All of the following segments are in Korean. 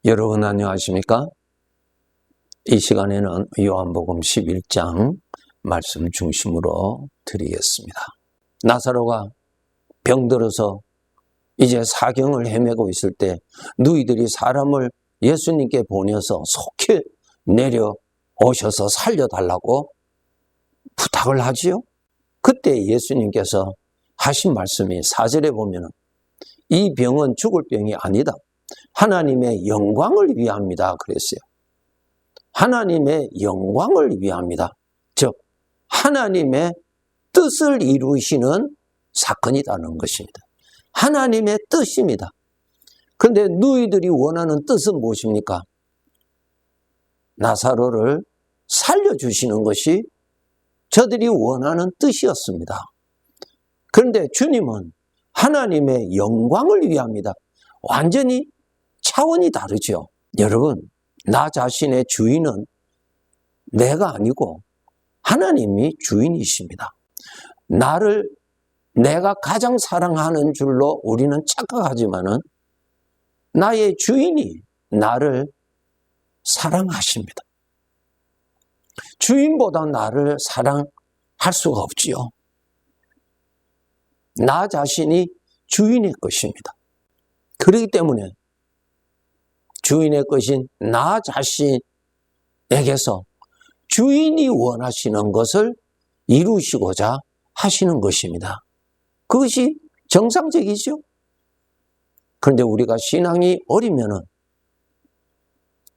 여러분 안녕하십니까? 이 시간에는 요한복음 11장 말씀 중심으로 드리겠습니다. 나사로가 병들어서 이제 사경을 헤매고 있을 때 누이들이 사람을 예수님께 보내서 속히 내려오셔서 살려달라고 부탁을 하지요. 그때 예수님께서 하신 말씀이 4절에 보면 이 병은 죽을 병이 아니다. 하나님의 영광을 위함이다 그랬어요. 하나님의 영광을 위함이다. 즉 하나님의 뜻을 이루시는 사건이라는 것입니다. 하나님의 뜻입니다. 그런데 너희들이 원하는 뜻은 무엇입니까? 나사로를 살려주시는 것이 저들이 원하는 뜻이었습니다. 그런데 주님은 하나님의 영광을 위함이다. 완전히 차원이 다르죠. 여러분, 나 자신의 주인은 내가 아니고 하나님이 주인이십니다. 나를 내가 가장 사랑하는 줄로 우리는 착각하지만은 나의 주인이 나를 사랑하십니다. 주인보다 나를 사랑할 수가 없지요. 나 자신이 주인의 것입니다. 그렇기 때문에 주인의 것인 나 자신에게서 주인이 원하시는 것을 이루시고자 하시는 것입니다. 그것이 정상적이죠. 그런데 우리가 신앙이 어리면은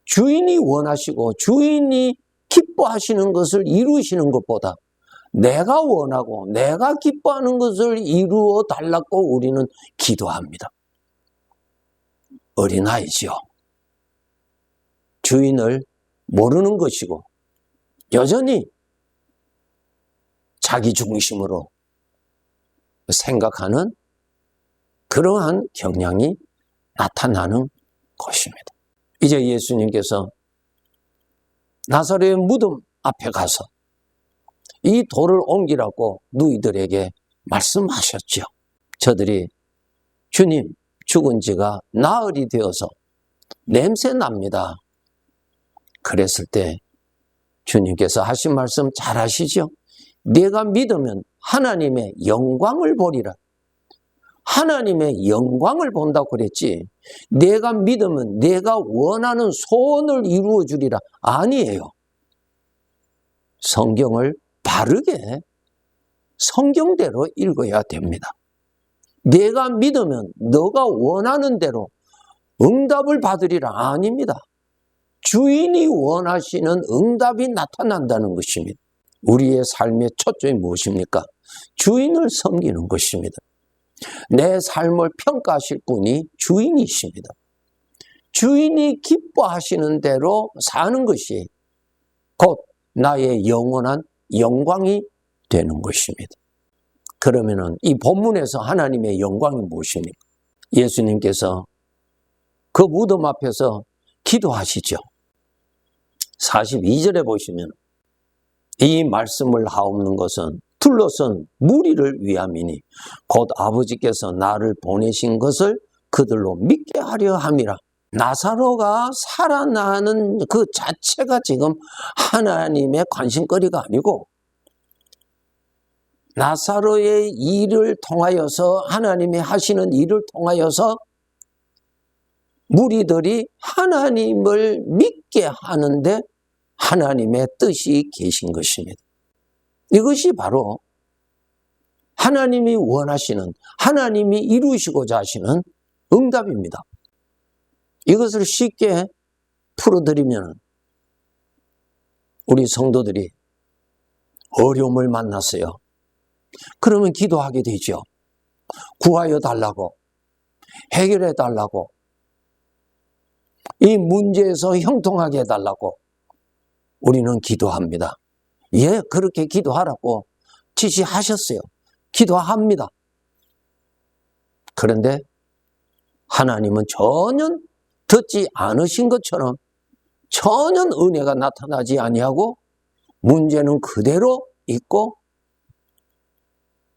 주인이 원하시고 주인이 기뻐하시는 것을 이루시는 것보다 내가 원하고 내가 기뻐하는 것을 이루어 달라고 우리는 기도합니다. 어린아이지요. 주인을 모르는 것이고 여전히 자기 중심으로 생각하는 그러한 경향이 나타나는 것입니다. 이제 예수님께서 나사로의 무덤 앞에 가서 이 돌을 옮기라고 누이들에게 말씀하셨죠. 저들이 주님 죽은 지가 나흘이 되어서 냄새 납니다. 그랬을 때 주님께서 하신 말씀 잘 아시죠? 내가 믿으면 하나님의 영광을 보리라. 하나님의 영광을 본다고 그랬지 내가 믿으면 내가 원하는 소원을 이루어 주리라. 아니에요. 성경을 바르게 성경대로 읽어야 됩니다. 내가 믿으면 너가 원하는 대로 응답을 받으리라. 아닙니다. 주인이 원하시는 응답이 나타난다는 것입니다. 우리의 삶의 초점이 무엇입니까? 주인을 섬기는 것입니다. 내 삶을 평가하실 분이 주인이십니다. 주인이 기뻐하시는 대로 사는 것이 곧 나의 영원한 영광이 되는 것입니다. 그러면은 이 본문에서 하나님의 영광이 무엇입니까? 예수님께서 그 무덤 앞에서 기도하시죠. 42절에 보시면 이 말씀을 하옵는 것은 둘러선 무리를 위함이니 곧 아버지께서 나를 보내신 것을 그들로 믿게 하려 함이라. 나사로가 살아나는 그 자체가 지금 하나님의 관심거리가 아니고 나사로의 일을 통하여서 하나님이 하시는 일을 통하여서 무리들이 하나님을 믿게 하는데 하나님의 뜻이 계신 것입니다. 이것이 바로 하나님이 원하시는 하나님이 이루시고자 하시는 응답입니다. 이것을 쉽게 풀어드리면 우리 성도들이 어려움을 만났어요. 그러면 기도하게 되죠. 구하여 달라고, 해결해 달라고, 이 문제에서 형통하게 해달라고 우리는 기도합니다. 예, 그렇게 기도하라고 지시하셨어요. 기도합니다. 그런데 하나님은 전혀 듣지 않으신 것처럼 전혀 은혜가 나타나지 아니하고 문제는 그대로 있고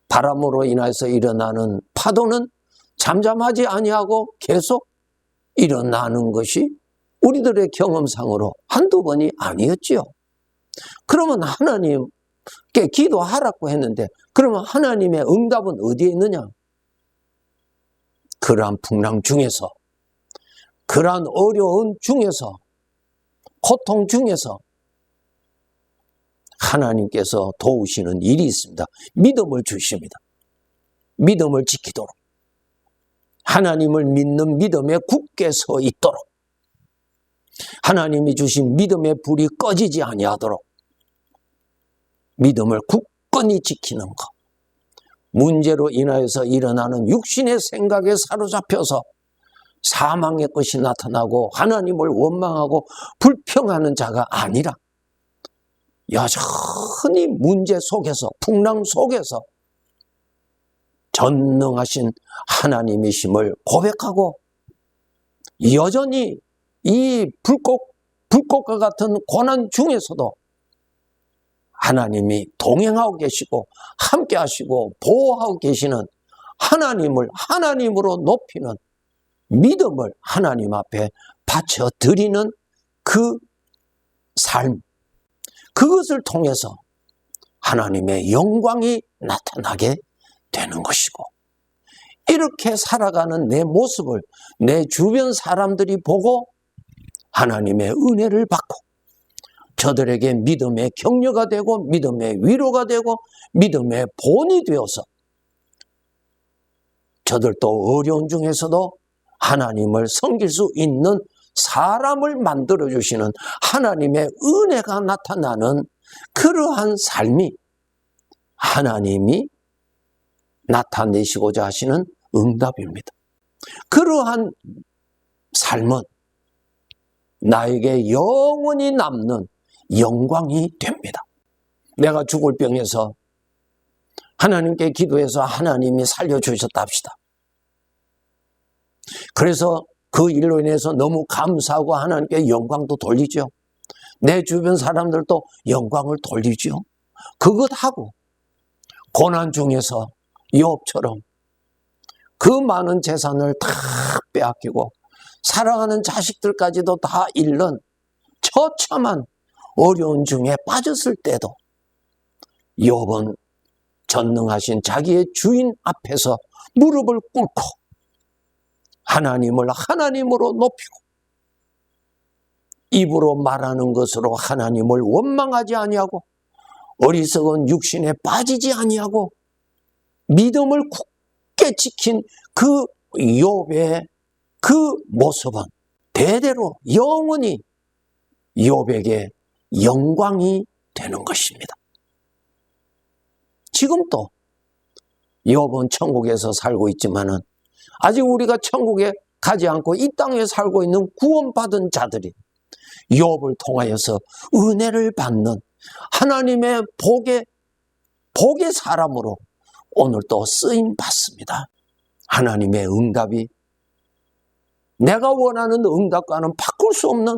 바람으로 인해서 일어나는 파도는 잠잠하지 아니하고 계속 일어나는 것이 우리들의 경험상으로 한두 번이 아니었지요. 그러면 하나님께 기도하라고 했는데 그러면 하나님의 응답은 어디에 있느냐? 그러한 풍랑 중에서, 그러한 어려운 중에서, 고통 중에서 하나님께서 도우시는 일이 있습니다. 믿음을 주십니다. 믿음을 지키도록, 하나님을 믿는 믿음에 굳게 서 있도록, 하나님이 주신 믿음의 불이 꺼지지 아니하도록 믿음을 굳건히 지키는 것. 문제로 인하여서 일어나는 육신의 생각에 사로잡혀서 사망의 것이 나타나고 하나님을 원망하고 불평하는 자가 아니라 여전히 문제 속에서, 풍랑 속에서 전능하신 하나님이심을 고백하고 여전히 이 불꽃과 같은 고난 중에서도 하나님이 동행하고 계시고 함께 하시고 보호하고 계시는 하나님을 하나님으로 높이는 믿음을 하나님 앞에 바쳐드리는 그 삶, 그것을 통해서 하나님의 영광이 나타나게 되는 것이고, 이렇게 살아가는 내 모습을 내 주변 사람들이 보고 하나님의 은혜를 받고 저들에게 믿음의 격려가 되고 믿음의 위로가 되고 믿음의 본이 되어서 저들도 어려운 중에서도 하나님을 섬길 수 있는 사람을 만들어주시는 하나님의 은혜가 나타나는 그러한 삶이 하나님이 나타내시고자 하시는 응답입니다. 그러한 삶은 나에게 영원히 남는 영광이 됩니다. 내가 죽을 병에서 하나님께 기도해서 하나님이 살려주셨다 합시다. 그래서 그 일로 인해서 너무 감사하고 하나님께 영광도 돌리죠. 내 주변 사람들도 영광을 돌리죠. 그것하고 고난 중에서 욥처럼 그 많은 재산을 다 빼앗기고 사랑하는 자식들까지도 다 잃는 처참한 어려운 중에 빠졌을 때도 욥은 전능하신 자기의 주인 앞에서 무릎을 꿇고 하나님을 하나님으로 높이고 입으로 말하는 것으로 하나님을 원망하지 아니하고 어리석은 육신에 빠지지 아니하고 믿음을 굳게 지킨 그 욥의 그 모습은 대대로 영원히 욥에게 영광이 되는 것입니다. 지금도 욥은 천국에서 살고 있지만은 아직 우리가 천국에 가지 않고 이 땅에 살고 있는 구원받은 자들이 욥을 통하여서 은혜를 받는 하나님의 복의 사람으로 오늘도 쓰임 받습니다. 하나님의 응답이 내가 원하는 응답과는 바꿀 수 없는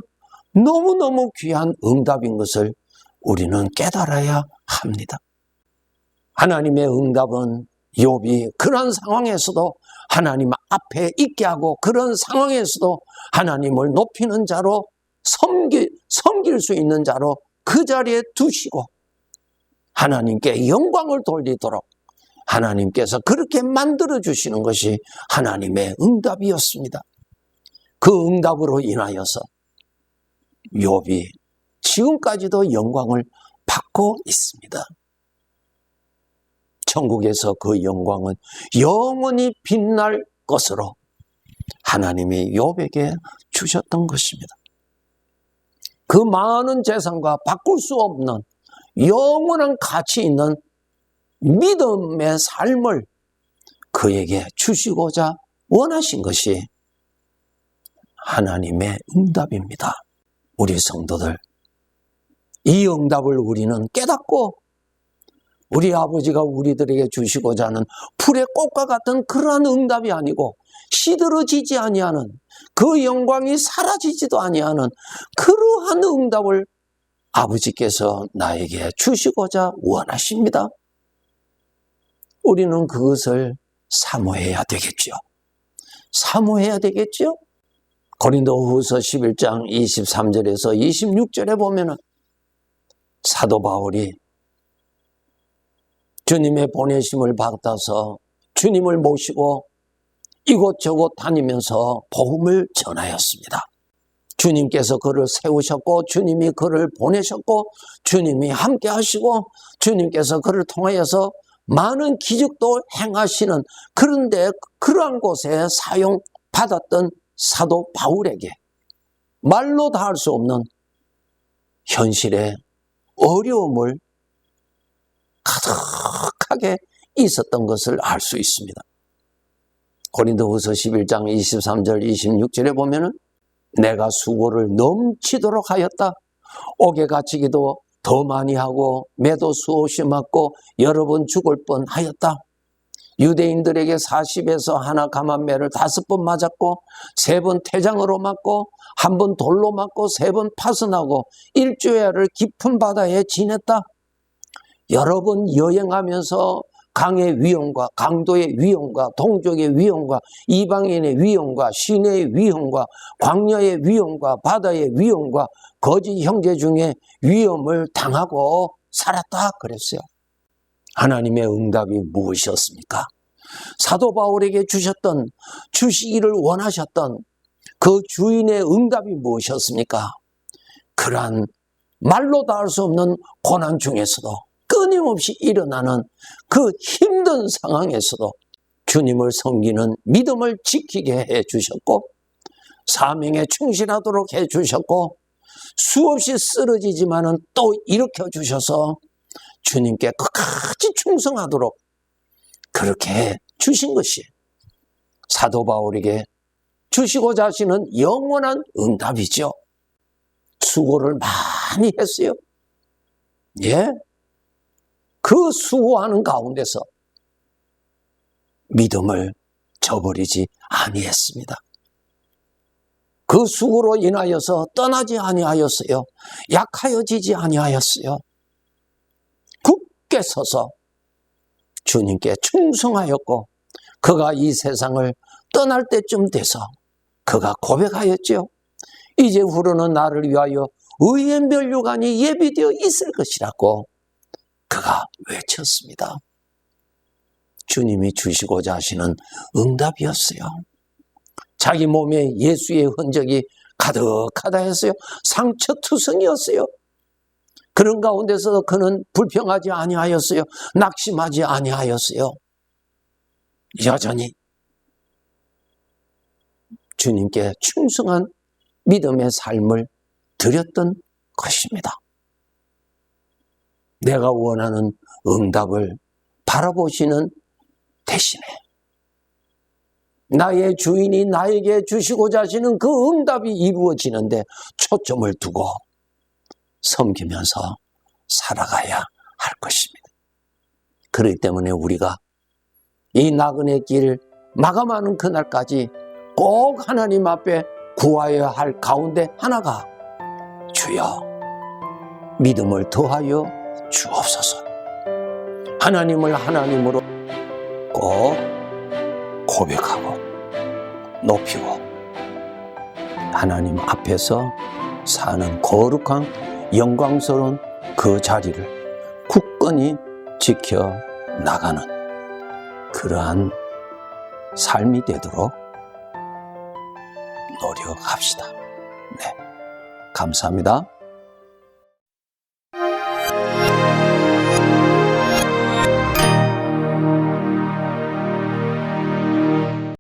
너무너무 귀한 응답인 것을 우리는 깨달아야 합니다. 하나님의 응답은 욥이 그런 상황에서도 하나님 앞에 있게 하고 그런 상황에서도 하나님을 높이는 자로 섬길 수 있는 자로 그 자리에 두시고 하나님께 영광을 돌리도록 하나님께서 그렇게 만들어주시는 것이 하나님의 응답이었습니다. 그 응답으로 인하여서 욥이 지금까지도 영광을 받고 있습니다. 천국에서 그 영광은 영원히 빛날 것으로 하나님이 욥에게 주셨던 것입니다. 그 많은 재산과 바꿀 수 없는 영원한 가치 있는 믿음의 삶을 그에게 주시고자 원하신 것이 하나님의 응답입니다. 우리 성도들, 이 응답을 우리는 깨닫고 우리 아버지가 우리들에게 주시고자 하는 풀의 꽃과 같은 그러한 응답이 아니고 시들어지지 아니하는 그 영광이 사라지지도 아니하는 그러한 응답을 아버지께서 나에게 주시고자 원하십니다. 우리는 그것을 사모해야 되겠죠. 사모해야 되겠죠. 고린도후서 11장 23절에서 26절에 보면은 사도 바울이 주님의 보내심을 받아서 주님을 모시고 이곳저곳 다니면서 복음을 전하였습니다. 주님께서 그를 세우셨고 주님이 그를 보내셨고 주님이 함께 하시고 주님께서 그를 통하여서 많은 기적도 행하시는, 그런데 그러한 곳에 사용받았던 사도 바울에게 말로 다 할 수 없는 현실의 어려움을 가득하게 있었던 것을 알 수 있습니다. 고린도후서 11장 23절 26절에 보면은 내가 수고를 넘치도록 하였다. 옥에 갇히기도 더 많이 하고 매도 수없이 맞고 여러 번 죽을 뻔하였다. 유대인들에게 40에서 하나 감한매를 5번 맞았고 3번 태장으로 맞고 1번 돌로 맞고 3번 파선하고 일주일을 깊은 바다에 지냈다. 여러 번 여행하면서 강의 위험과 강도의 위험과 동족의 위험과 이방인의 위험과 시내의 위험과 광야의 위험과 바다의 위험과 거짓 형제 중에 위험을 당하고 살았다 그랬어요. 하나님의 응답이 무엇이었습니까? 사도 바울에게 주시기를 원하셨던 그 주인의 응답이 무엇이었습니까? 그러한 말로 다 할 수 없는 고난 중에서도 끊임없이 일어나는 그 힘든 상황에서도 주님을 섬기는 믿음을 지키게 해주셨고 사명에 충실하도록 해주셨고 수없이 쓰러지지만은 또 일으켜주셔서 주님께 끝까지 충성하도록 그렇게 주신 것이 사도 바울에게 주시고자 하시는 영원한 응답이죠. 수고를 많이 했어요. 예? 그 수고하는 가운데서 믿음을 저버리지 아니했습니다. 그 수고로 인하여서 떠나지 아니하였어요. 약하여지지 아니하였어요. 굳게 서서 주님께 충성하였고 그가 이 세상을 떠날 때쯤 돼서 그가 고백하였죠. 이제후로는 나를 위하여 의의 면류관이 예비되어 있을 것이라고 그가 외쳤습니다. 주님이 주시고자 하시는 응답이었어요. 자기 몸에 예수의 흔적이 가득하다 했어요. 상처투성이었어요. 그런 가운데서 그는 불평하지 아니하였어요. 낙심하지 아니하였어요. 여전히 주님께 충성한 믿음의 삶을 드렸던 것입니다. 내가 원하는 응답을 바라보시는 대신에 나의 주인이 나에게 주시고자 하시는 그 응답이 이루어지는데 초점을 두고 섬기면서 살아가야 할 것입니다. 그렇기 때문에 우리가 이 나그네 길 마감하는 그날까지 꼭 하나님 앞에 구하여야 할 가운데 하나가 주여 믿음을 더하여 주옵소서. 하나님을 하나님으로 꼭 고백하고 높이고 하나님 앞에서 사는 거룩한 영광스러운 그 자리를 굳건히 지켜나가는 그러한 삶이 되도록 노력합시다. 네, 감사합니다.